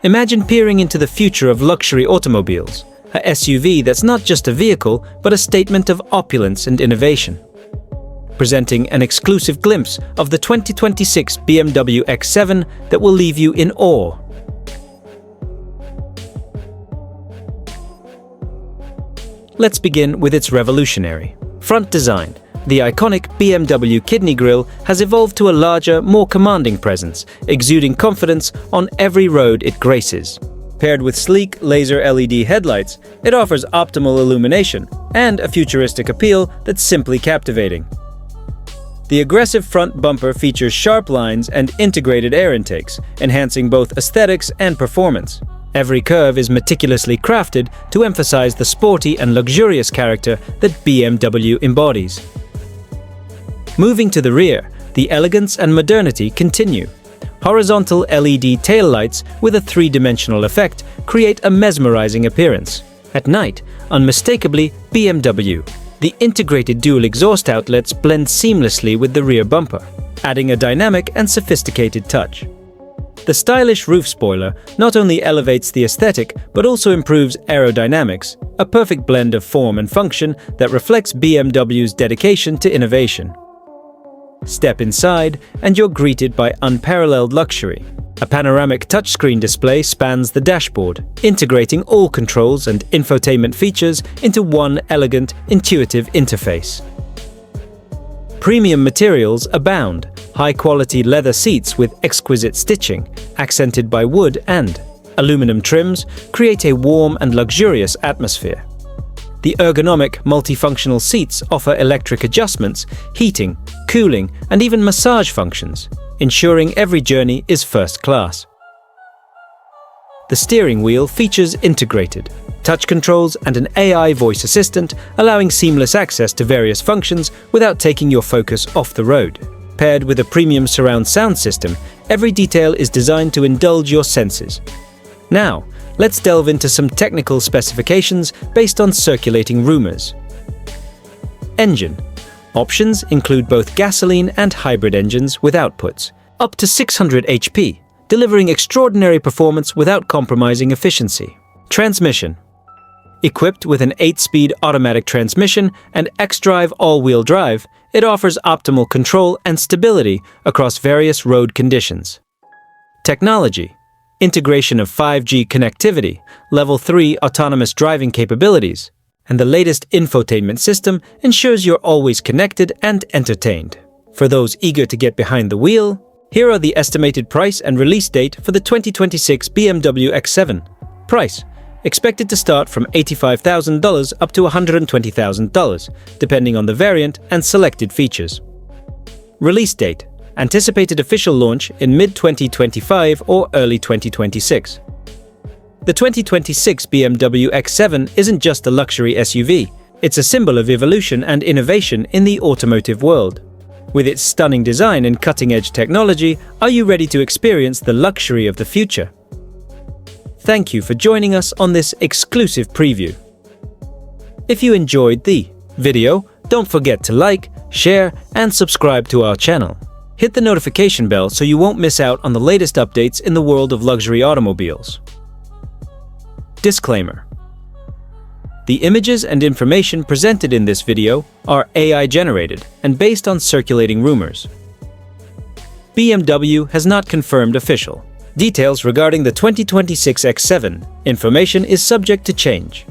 Imagine peering into the future of luxury automobiles, a SUV that's not just a vehicle, but a statement of opulence and innovation. Presenting an exclusive glimpse of the 2026 BMW X7 that will leave you in awe. Let's begin with its revolutionary front design. The iconic BMW kidney grille has evolved to a larger, more commanding presence, exuding confidence on every road it graces. Paired with sleek laser LED headlights, it offers optimal illumination and a futuristic appeal that's simply captivating. The aggressive front bumper features sharp lines and integrated air intakes, enhancing both aesthetics and performance. Every curve is meticulously crafted to emphasize the sporty and luxurious character that BMW embodies. Moving to the rear, the elegance and modernity continue. Horizontal LED taillights with a three-dimensional effect create a mesmerizing appearance. At night, unmistakably BMW. The integrated dual exhaust outlets blend seamlessly with the rear bumper, adding a dynamic and sophisticated touch. The stylish roof spoiler not only elevates the aesthetic but also improves aerodynamics, a perfect blend of form and function that reflects BMW's dedication to innovation. Step inside and you're greeted by unparalleled luxury. A panoramic touchscreen display spans the dashboard, integrating all controls and infotainment features into one elegant, intuitive interface. Premium materials abound. High-quality leather seats with exquisite stitching, accented by wood and aluminum trims, create a warm and luxurious atmosphere. The ergonomic, multifunctional seats offer electric adjustments, heating, cooling, and even massage functions, ensuring every journey is first class. The steering wheel features integrated touch controls and an AI voice assistant, allowing seamless access to various functions without taking your focus off the road. Paired with a premium surround sound system, every detail is designed to indulge your senses. Now, let's delve into some technical specifications based on circulating rumors. Engine. Options include both gasoline and hybrid engines with outputs up to 600 HP, delivering extraordinary performance without compromising efficiency. Transmission. Equipped with an 8-speed automatic transmission and xDrive all-wheel drive, it offers optimal control and stability across various road conditions. Technology. Integration of 5G connectivity, Level 3 autonomous driving capabilities, and the latest infotainment system ensures you're always connected and entertained. For those eager to get behind the wheel, here are the estimated price and release date for the 2026 BMW X7. Price. Expected to start from $85,000 up to $120,000, depending on the variant and selected features. Release date. Anticipated official launch in mid-2025 or early 2026. The 2026 BMW X7 isn't just a luxury SUV, it's a symbol of evolution and innovation in the automotive world. With its stunning design and cutting-edge technology, are you ready to experience the luxury of the future? Thank you for joining us on this exclusive preview. If you enjoyed the video, don't forget to like, share, and subscribe to our channel. Hit the notification bell so you won't miss out on the latest updates in the world of luxury automobiles. Disclaimer: the images and information presented in this video are AI-generated and based on circulating rumors. BMW has not confirmed official details regarding the 2026 X7. Information is subject to change.